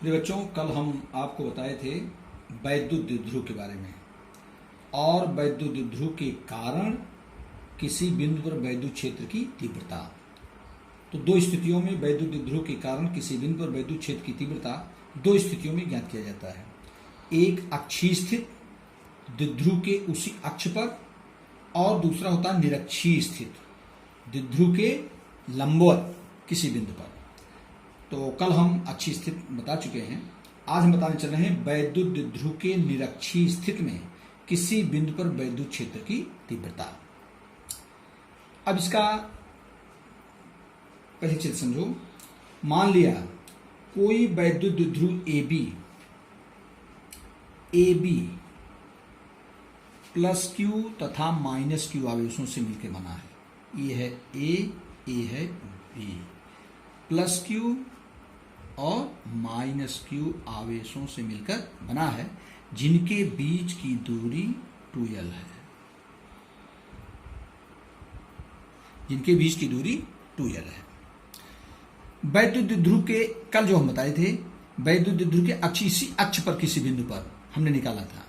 प्रिय बच्चों, कल हम आपको बताए थे वैद्युत द्विध्रुव के बारे में और वैद्युत द्विध्रुव के कारण किसी बिंदु पर वैद्युत क्षेत्र की तीव्रता। तो दो स्थितियों में वैद्युत द्विध्रुव के कारण किसी बिंदु पर वैद्युत क्षेत्र की तीव्रता दो स्थितियों में ज्ञात किया जाता है। एक अक्षीय स्थित द्विध्रुव के उसी अक्ष पर और दूसरा होता है निरक्षीय स्थित द्विध्रुव के लंबवत किसी बिंदु पर। तो कल हम अक्षीय स्थित बता चुके हैं। आज हम बताने चल रहे हैं वैद्युत द्विध्रुव के निरक्षीय स्थिति में किसी बिंदु पर वैद्युत क्षेत्र की तीव्रता। अब इसका पहले चित्र समझो। मान लिया कोई वैद्युत द्विध्रुव AB प्लस क्यू तथा माइनस क्यू आवेशों से मिलकर बना है। ये है ए है बी, प्लस क्यू और माइनस क्यू आवेशों से मिलकर बना है, जिनके बीच की दूरी 2l है। जिनके बीच की दूरी 2l है। वैद्युत द्विध्रुव के कल जो हम बताए थे, वैद्युत द्विध्रुव के अक्ष पर किसी बिंदु पर हमने निकाला था।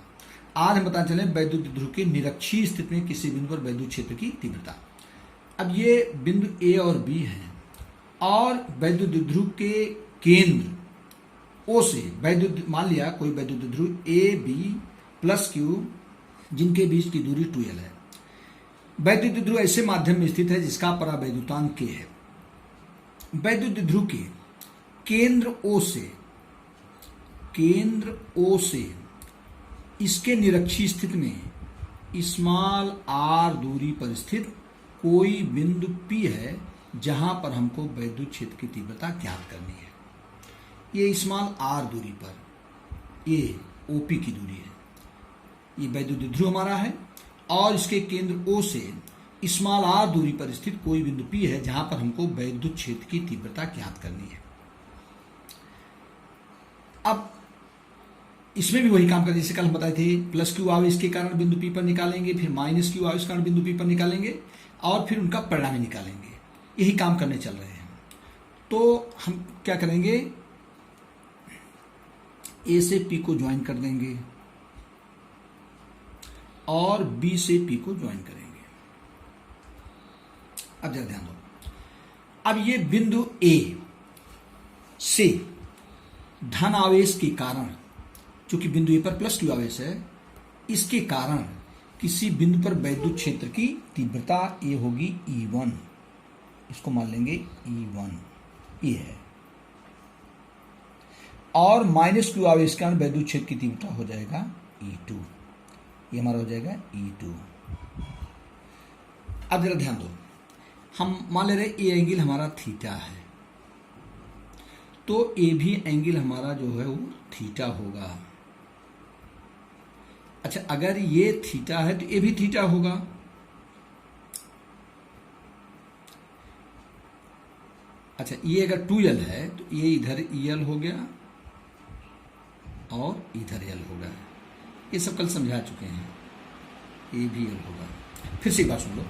आज हम बताने चले वैद्युत द्विध्रुव के निरक्षीय स्थिति में किसी बिंदु पर वैद्युत क्षेत्र की तीव्रता। अब ये बिंदु ए और बी हैं और वैद्युत द्विध्रुव के केंद्र ओ से वैद्युत, मान लिया कोई वैद्युत द्विध्रुव ए बी प्लस क्यू जिनके बीच की दूरी 2l है। वैद्युत द्विध्रुव ऐसे माध्यम में स्थित है जिसका परावैद्युतांक k है। वैद्युत द्विध्रुव के केंद्र O से इसके निरक्षीय स्थिति में स्मॉल r दूरी पर स्थित कोई बिंदु P है जहां पर हमको वैद्युत क्षेत्र की तीव्रता ज्ञात करनी है। ये स्मॉल r दूरी पर ये OP की दूरी है। ये वैद्युत द्विध्रुव हमारा है और इसके केंद्र O से स्मॉल r दूरी पर स्थित कोई बिंदु P है जहां पर हमको वैद्युत क्षेत्र की तीव्रता ज्ञात करनी है। अब इसमें भी वही काम करें जैसे कल हम बताए थे। प्लस क्यू आवेश के कारण बिंदु P पर निकालेंगे, फिर माइनस क्यू आवेश के कारण बिंदु P पर निकालेंगे और फिर उनका परिणामी निकालेंगे। यही काम करने चल रहे हैं। तो हम क्या करेंगे, ए से पी को ज्वाइन कर देंगे और बी से पी को ज्वाइन करेंगे। अब जरा ध्यान दो। अब ये बिंदु ए से धन आवेश के कारण, चूंकि बिंदु ए पर प्लस क्यू आवेश है, इसके कारण किसी बिंदु पर वैद्युत क्षेत्र की तीव्रता ये होगी E1। इसको मान लेंगे E1 ये है। और माइनस क्यू आवेश के कारण वैद्युत क्षेत्र की तीव्रता हो जाएगा E2। ये हमारा हो जाएगा E2। अब जरा ध्यान दो। हम मान ले रहे ये एंगल हमारा थीटा है, तो ए भी एंगल हमारा जो है वो थीटा होगा। अच्छा, अगर ये थीटा है तो ये भी थीटा होगा। अच्छा, ये अगर 2l है तो ये इधर EL हो गया और इधर L होगा। ये सब कल समझा चुके हैं। ये भी L होगा। फिर से एक बात सुन लो।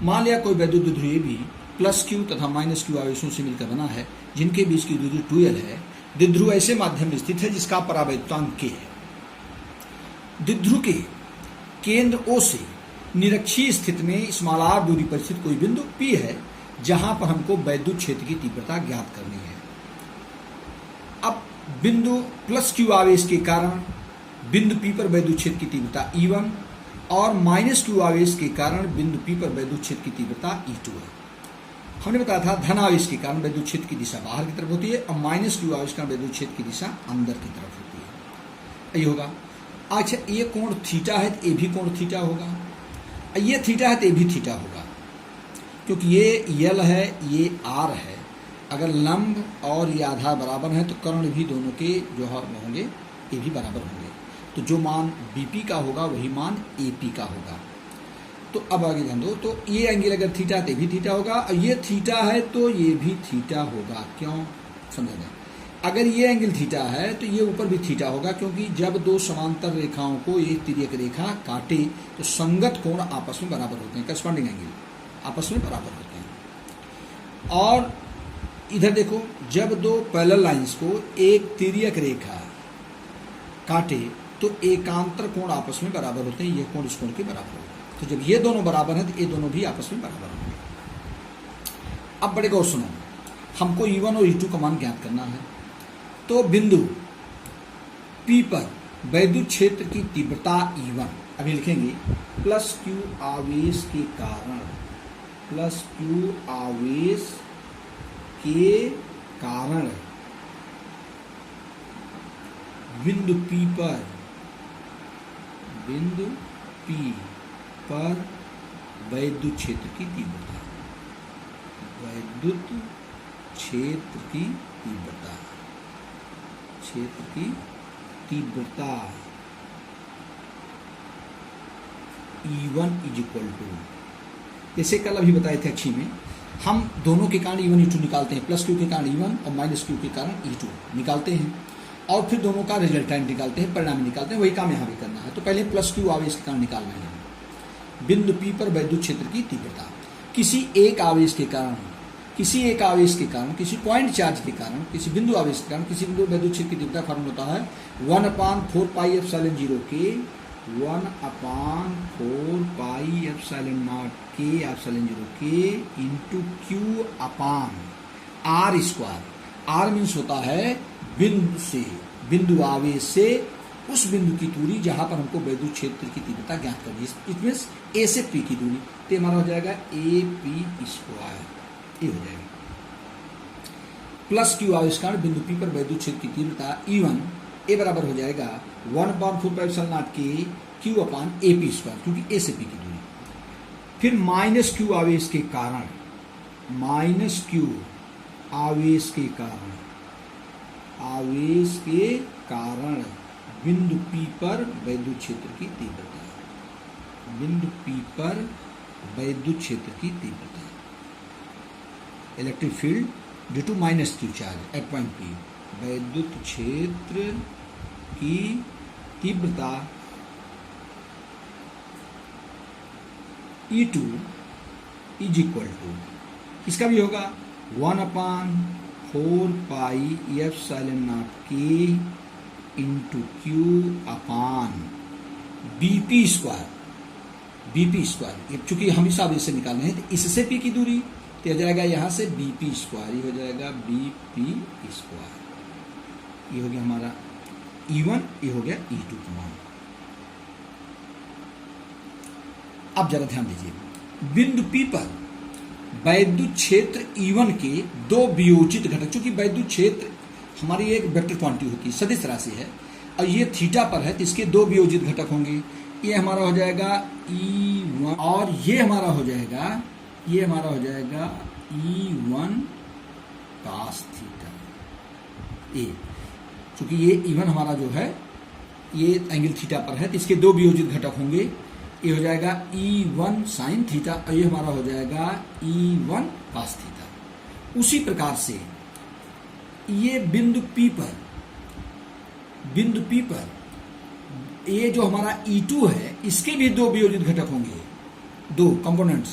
मान लिया कोई वैद्युत द्विध्रुव ए भी प्लस क्यू तथा माइनस क्यू आवेशों से मिलकर बना है, जिनके बीच की दूरी 2l है। द्विध्रुव ऐसे माध्यम में स्थित है जिसका परावैद्युतांक k है। द्विध्रुव के केंद्र O से निरक्षीय स्थिति में स्मॉल r दूरी पर स्थित कोई बिंदु P है जहां पर हमको वैद्युत क्षेत्र की तीव्रता ज्ञात करनी है। अब बिंदु प्लस क्यू आवेश के कारण बिंदु P पर वैद्युत क्षेत्र की तीव्रता E1 और माइनस क्यू आवेश के कारण बिंदु P पर वैद्युत क्षेत्र की तीव्रता E2 है। हमने बताया था धन आवेश के कारण वैद्युत क्षेत्र की दिशा बाहर की तरफ होती है और माइनस क्यू आवेश के कारण वैद्युत क्षेत्र की दिशा अंदर की तरफ होती है। यही होगा। अच्छा, ये कोण थीटा है तो ये भी कोण थीटा होगा। ये थीटा है तो ये भी थीटा होगा, क्योंकि ये L है, ये R है। अगर लंब और ये आधार बराबर है तो कर्ण भी दोनों के जो होंगे ये भी बराबर होंगे। तो जो मान BP का होगा वही मान AP का होगा। तो अब आगे ध्यान दो। तो ये एंगल अगर थीटा है तो भी थीटा होगा और ये थीटा है तो ये भी थीटा होगा। क्यों, समझा? अगर ये एंगल थीटा है तो ये ऊपर भी थीटा होगा, क्योंकि जब दो समांतर रेखाओं को एक तिर्यक रेखा काटे तो संगत कोण आपस में बराबर होते हैं। करस्पॉन्डिंग एंगल आपस में बराबर होते हैं। और इधर देखो, जब दो पैरेलल लाइंस को एक तिर्यक रेखा काटे तो एकांतर कोण आपस में बराबर होते हैं, ये कोण इस कोण के बराबर होगा। तो जब ये दोनों बराबर हैं तो ये दोनों भी आपस में बराबर होंगे। अब बड़े गौर सुनो, हमको E1 और E2 का मान ज्ञात करना है। तो बिंदु P पर वैद्युत क्षेत्र की तीव्रता E1, अभी लिखेंगे प्लस Q आवेश के कारण, प्लस Q आवेश के कारण बिंदु P पर वैद्युत क्षेत्र की तीव्रता, वैद्युत क्षेत्र की तीव्रता, क्षेत्र की तीव्रता E1 इज इक्वल टू, जैसे कल अभी बताए थे अच्छी में, हम दोनों के कारण E1 E2 निकालते हैं, प्लस Q के कारण E1 और माइनस Q के कारण E2 निकालते हैं, और फिर दोनों का रिजल्टेंट निकालते हैं, परिणाम निकालते हैं। वही काम यहाँ भी करना है। तो पहले प्लस Q आवेश के कारण निकालना है। बिंदु P पर वैद्युत क्षेत्र की तीव्रता किसी एक आवेश के कारण, किसी एक आवेश के कारण, किसी पॉइंट चार्ज के कारण, किसी बिंदु आवेश के कारण किसी बिंदु वैद्युत क्षेत्र की तीव्रता फॉर्मूला होता है 1/4 पाई एप्सिलॉन 0 के 1/4 पाई एप्सिलॉन नॉट के एप्सिलॉन 0 के इंटू Q अपान R स्क्वायर। R मीन्स होता है बिंदु से, बिंदु आवेश से उस बिंदु की दूरी जहां पर हमको वैद्युत क्षेत्र की तीव्रता ज्ञात करनी है। इट मीन्स A से P की दूरी, तो हमारा हो जाएगा AP स्क्वायर, ये हो जाएगा। प्लस Q आवेश कारण बिंदु P पर वैद्युत क्षेत्र की तीव्रता E1 ए बराबर हो जाएगा 1/4 पाई एप्सिलॉन नॉट के Q अपान AP स्क्वायर, क्योंकि A से P की दूरी। फिर माइनस Q आवेश के कारण, माइनस Q आवेश के कारण, आवेश के कारण बिंदु P पर वैद्युत क्षेत्र की तीव्रता, बिंदु P पर वैद्युत क्षेत्र की तीव्रता, electric field due to minus Q charge at point P, वैद्युत क्षेत्र की तीव्रता E2 इज इक्वल टू, इसका भी होगा 1/4 पाई एप्सिलॉन नॉट के इंटू Q अपान BP स्क्वायर, BP स्क्वायर। चूंकि हम इस आवेश से निकालना है तो इससे P की दूरी, तो हो जाएगा यहाँ से BP स्क्वायर, ये हो जाएगा BP स्क्वायर। ये हो गया हमारा E1, ये हो गया E2 का मान। अब जरा ध्यान दीजिए, बिंदु P पर वैद्युत क्षेत्र E1 के दो वियोजित घटक, चूंकि वैद्युत क्षेत्र हमारी एक वेक्टर क्वांटिटी होती है, सदिश राशि है, और ये थीटा पर है, तो इसके दो वियोजित घटक होंगे। ये हमारा हो जाएगा E1 और ये हमारा हो जाएगा, ये हमारा हो जाएगा E1 cos थीटा ए। चूंकि ये E1 हमारा जो है ये एंगल थीटा पर है, तो इसके दो वियोजित घटक होंगे। ये हो जाएगा E1 sin थीटा और ये हमारा हो जाएगा E1 cos थीटा। उसी प्रकार से ये बिंदु P पर, बिंदु P पर ये जो हमारा E2 है, इसके भी दो वियोजित घटक होंगे, दो कंपोनेंट्स,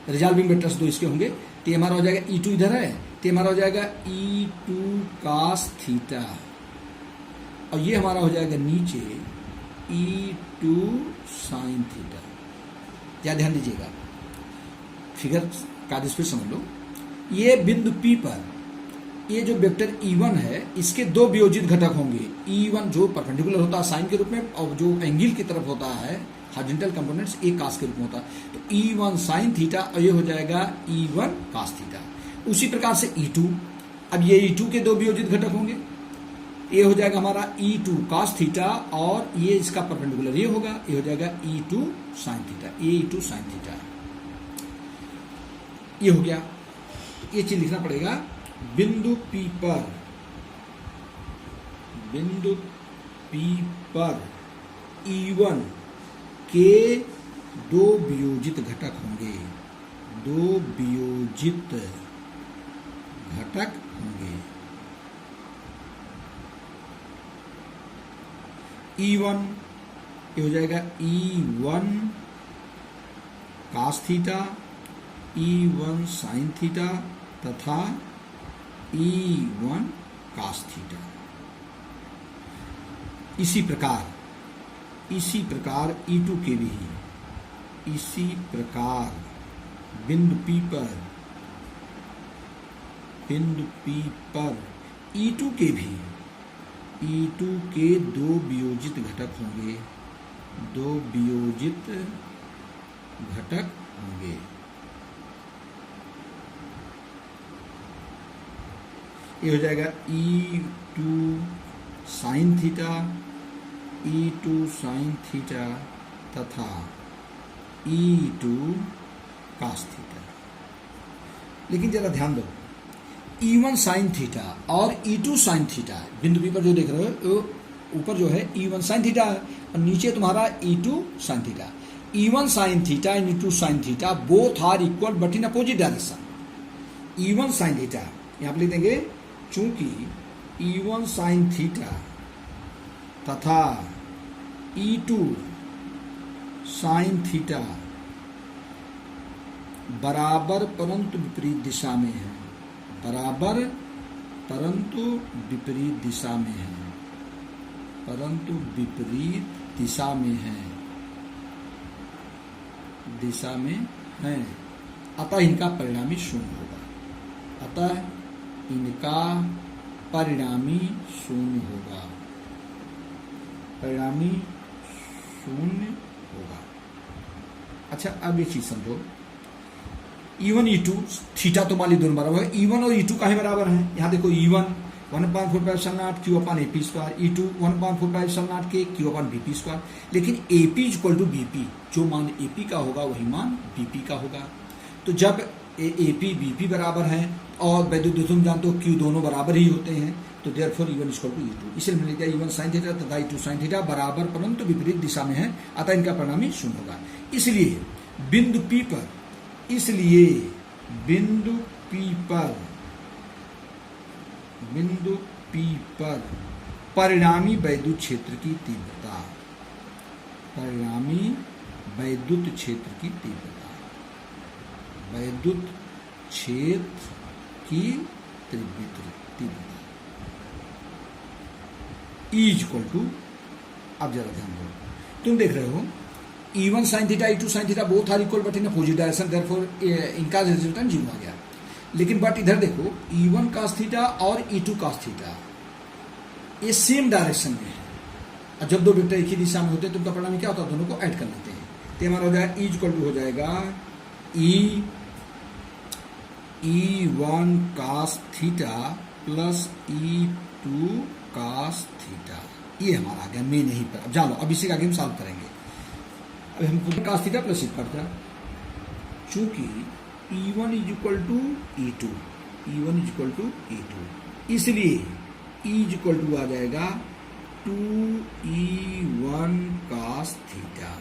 रिजॉल्विंग वेक्टर्स दो इसके होंगे। तो हमारा हो जाएगा E2 इधर है, तो हमारा हो जाएगा E2 cos थीटा, और ये हमारा हो जाएगा नीचे E2 sin थीटा। क्या ध्यान दीजिएगा, फिगर का फिर समझ लो। ये बिंदु P पर ये जो वेक्टर E1 है, इसके दो वियोजित घटक होंगे। E1 जो परपेंडिकुलर होता है साइन के रूप में, और जो एंगल की तरफ होता है हॉरिजॉन्टल कंपोनेंट्स, एक कास के रूप में होता है। तो E1 sin थीटा और ये हो जाएगा E1 cos थीटा। उसी प्रकार से E2, अब ये E2 के दो वियोजित घटक होंगे, ये हो जाएगा हमारा E2 cos थीटा और ये इसका परपेंडिकुलर ये होगा, ये हो जाएगा E2 sin थीटा, ये E2 sin थीटा। ये हो गया, ये चीज लिखना पड़ेगा। बिंदु P पर, बिंदु P पर E1 के दो वियोजित घटक होंगे, दो वियोजित घटक होंगे। E1 ये हो जाएगा E1 cos theta, E1 sin theta तथा E1 cos थीटा। इसी प्रकार E2 के भी, इसी प्रकार बिंदु P पर E2 के भी, E2 के दो वियोजित घटक होंगे, ये हो जाएगा E2 sin थीटा तथा E2 cos थीटा। लेकिन जरा ध्यान दो, E1 sin थीटा और E2 sin थीटा, बिंदु P पर जो देख रहे हो ऊपर जो है E1 sin थीटा है और नीचे तुम्हारा E2 sin theta. E1 sin theta and E2 sin theta both are equal but in opposite direction. E1 sin theta यहाँ पर लिख देंगे, चूंकि E1 sin थीटा तथा E2 sin थीटा बराबर परंतु विपरीत दिशा में है, बराबर परंतु विपरीत दिशा में है, अतः इनका परिणामी शून्य होगा, अच्छा अब एक चीज समझो, E1 E2 थीटा तो मान ली दोनों बराबर है, E1 और E2 काहे बराबर हैं? यहाँ देखो E1 1/4π0 Q अपन AP square, E2 1/4π0 K Q अपन BP स्क्वायर। लेकिन AP इक्वल टू BP, जो मान AP का होगा वही मान BP का होगा। तो जब AP BP बराबर हैं और वैद्युत तुम जानते हो Q दोनों बराबर ही होते हैं, तो therefore E1 equal to E2। इसलिए मैंने लिखा E1 sin थीटा तथा E2 sin थीटा बराबर परंतु विपरीत दिशा में है, अतः इनका परिणामी शून्य होगा। इसलिए बिंदु P पर परिणामी वैद्युत क्षेत्र की तीव्रता, वैद्युत क्षेत्र की तीव्रता E इक्वल टू, अब जरा ध्यान दो, तुम देख रहे हो E1 sin theta E2 sin theta both are equal but in opposite direction, therefore इनका रिजल्टेंट 0 आ गया। लेकिन बट इधर देखो E1 cos थीटा और E2 cos थीटा ये सेम डायरेक्शन में है, और जब दो वेक्टर एक ही दिशा में होते हैं तो उनका परिणाम क्या होता है? दोनों को ऐड कर लेते हैं, तो हमारा हो जाएगा E इक्वल टू हो जाएगा E1 cos theta plus E2 cos theta. ये हमारा आ गया मेन यहीं पर। अब जानो, अब इसी का आगे हम सॉल्व करेंगे। अब हमको cos थीटा प्लस E पड़ता है, चूंकि E1 is equal to E2, इसलिए E इक्वल टू आ जाएगा 2E1 cos थीटा।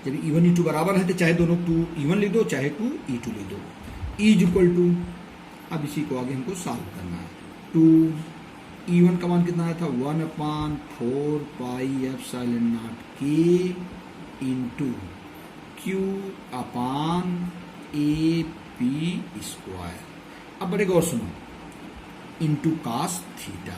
जब E1 E2 बराबर है तो चाहे दोनों 2E1 लिख दो चाहे 2E2 लिख दो। E इक्वल टू, अब इसी को आगे हमको सॉल्व करना है। 2E1 का मान कितना आया था? 1/4πε0 K इंटू Q अपान AP स्क्वायर। अब बड़े गौर सुनो, इंटू cos थीटा।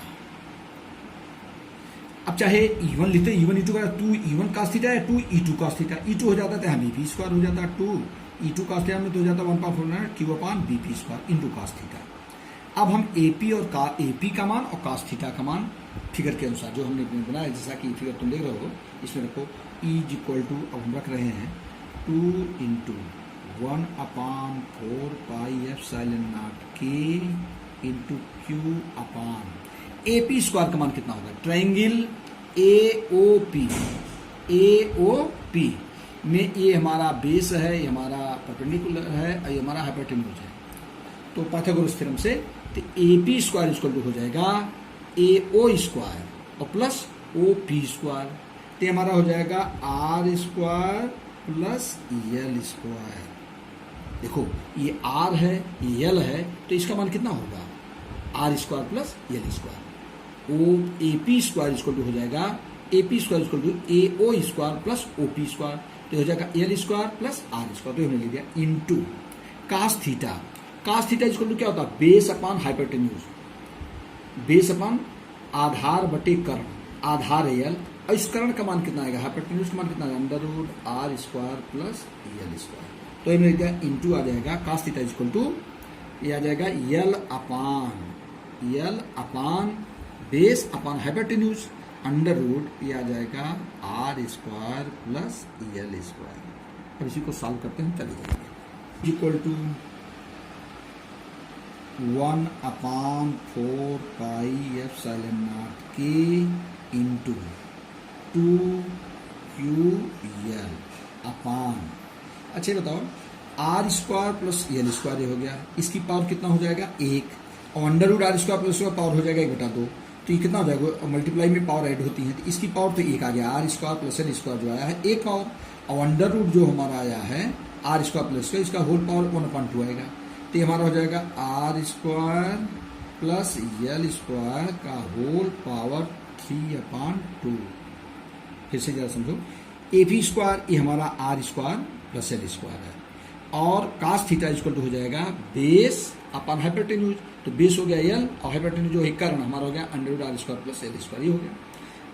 अब चाहे E1 लिखते, E1 E2 का 2E1 cos थीटा या 2E2 cos थीटा। E2 हो जाता था BP स्क्वायर हो जाता 2E2 cos थीटा में तो हो जाता 1/4 Q अपान BP square into cos theta. अब हम AP का मान और cos थीटा का मान फिगर के अनुसार जो हमने बनाया, जैसा कि फिगर तुम देख रहे हो, इसमें रखो E इक्वल टू, अब हम रख रहे हैं 2 इंटू 1/4πε0 K इंटू Q अपान AP स्क्वायर का मान कितना होगा? ट्राइंगल AOP में ये हमारा बेस है, ये हमारा परपेंडिकुलर है और ये हमारा हाइपोटेन्यूज है। तो पाइथागोरस थ्योरम से तो AP स्क्वायर इक्वल टू हो जाएगा AO स्क्वायर और प्लस OP स्क्वायर, तो हमारा हो जाएगा R square plus L square. देखो ये R है, ये L है, तो इसका मान कितना होगा? R square plus L square. AP square equal to हो जाएगा AP square equal to AO square plus OP square, तो हो जाएगा L square plus R square. तो हमने लिख दिया into cos cos theta equal to क्या होता है, base upon hypotenuse, base upon आधार बटे कर्ण, आधार है यल, और इस कर्ण का मान कितना आएगा, हाइपोटेन्यूज का मान कितना आएगा, under root are square plus L square. तो ये मिल गया इंटू आ जाएगा कास थीटा इक्वल टू, ये आ जाएगा L upon base upon hypotenuse under root, ये आ जाएगा are square plus L square. अब इसी को सॉल्व करते हैं, चले जाएंगे। Equal to 1/4 pi epsilon not के इंटू 2ql अपान, अच्छा बताओ आर स्क्वायर प्लस यल स्क्वायर हो गया, इसकी पावर कितना हो जाएगा 1, और under root are square plus power हो जाएगा 1/2, तो ये कितना हो जाएगा, मल्टीप्लाई में पावर ऐड होती है, तो इसकी पावर तो 1 आ गया, आर स्क्वायर प्लस यल स्क्वायर जो आया है 1 पावर, और अंडर रूट जो हमारा आया है आर स्क्वायर प्लस इसका होल पावर 1/2 आएगा, तो हमारा हो जाएगा are square plus L square का होल पावर 3/2। फिर से जरा समझो, ए बी स्क्वायर ये हमारा r square plus l square है, और कास थीटा इक्वल टू हो जाएगा बेस अपॉन हाइपोटेन्यूज, तो बेस हो गया एल और हाइपोटेन्यूज जो है कर्ण हमारा हो गया under root are square plus l square, ये हो गया।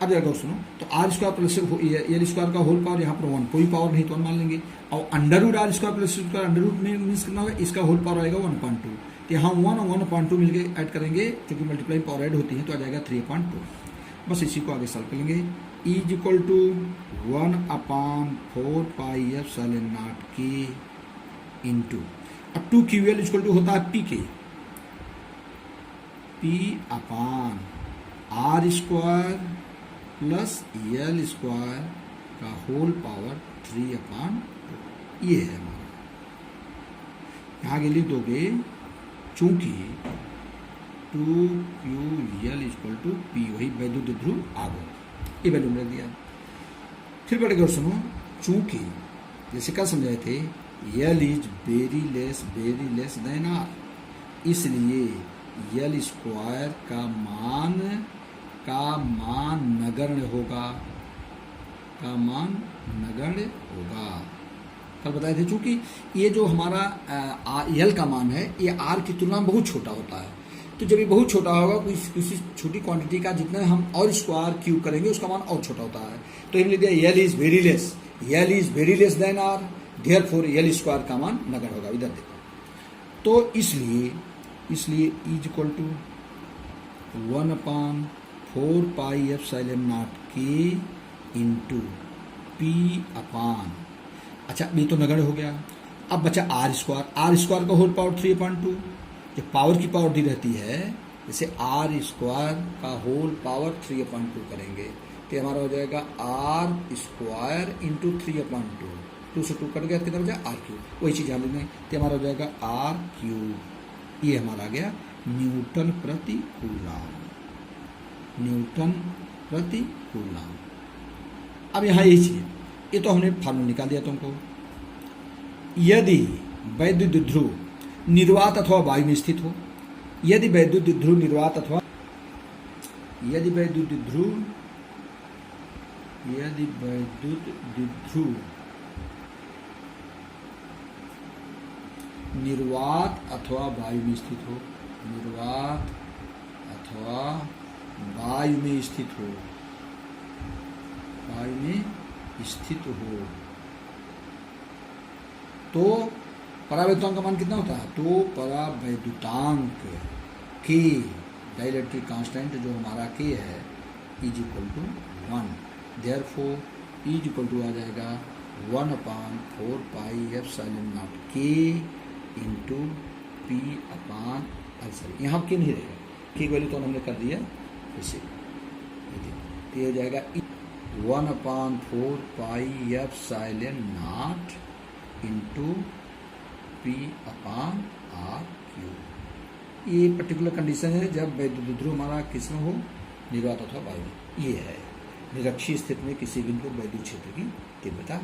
अब जरा सुनो, तो r square plus l square का होल पावर यहाँ पर 1, कोई पावर नहीं तो 1 मान लेंगे, और under root are square plus square under root में मीन्स कितना होगा, इसका होल पावर आएगा 1/2, तो यहाँ 1 और 1/2 मिलकर ऐड करेंगे, क्योंकि मल्टीप्लाई पावर ऐड होती है, तो आ जाएगा 3/2। बस इसी को आगे सॉल्व करेंगे। Is equal to 1/4 pi epsilon not के इंटू, अब 2ql इक्वल टू होता है p upon r square plus यल स्क्वायर का होल पावर 3/2, ये है हमारा। यहाँ के लिख दोगे चूंकि 2ql इक्वल टू पी, वही वैद्युत ध्रुव आवेग, ये वैल्यू मिल दिया। फिर बढ़ेगा सुनो, चूंकि जैसे कल समझाए थे l is very less than r, इसलिए यल स्क्वायर का मान नगण्य होगा, कल बताए थे। चूंकि ये जो हमारा यल का मान है ये आर की तुलना में बहुत छोटा होता है, तो जब ये बहुत छोटा होगा किसी छोटी क्वांटिटी का जितना हम और स्क्वायर क्यूब करेंगे उसका मान और छोटा होता है, तो हमने दिया l is very less than r, therefore l square का मान नगण्य होगा। इधर देखो, तो इसलिए is equal to 1/4 pi epsilon not के इंटू पी अपान, अच्छा ये तो नगण्य हो गया। अब बचा आर स्क्वायर का होल पावर 3/2, जब पावर की पावर दी रहती है, जैसे आर स्क्वायर का होल पावर 3/2 करेंगे, तो हमारा हो जाएगा आर स्क्वायर इंटू 3/2, 2 से 2 कट गया, कितना बचा आर क्यूब, वही चीज़ यहाँ लेंगे, तो हमारा हो जाएगा आर क्यूब, ये हमारा आ गया न्यूटन प्रति कूलम। अब यहाँ यही चीज, ये तो हमने फार्मूला निकाल दिया तुमको। यदि वैद्युत ध्रुव निर्वात अथवा वायु में स्थित हो, यदि वैद्युत ध्रुव निर्वात अथवा निर्वात अथवा वायु में स्थित हो, तो परावैद्युतांक का मान कितना होता है, तो परावैद्युतांक के डाइलेक्ट्रिक कांस्टेंट जो हमारा के है is equal to 1, therefore is equal to आ जाएगा 1/4 पाई एप्सिलॉन नॉट के इंटू पी अपान एल। यहाँ के नहीं रहेगा, के वैल्यू तो हमने कर दिया, इसे ये हो जाएगा 1/4 pi epsilon not into P upon r cube. ये पर्टिकुलर कंडीशन है जब वैद्युत ध्रुव हमारा किसमें हो, निर्वात अथवा वायु। ये है निरक्षीय स्थिति में किसी बिंदु वैद्युत क्षेत्र की तीव्रता।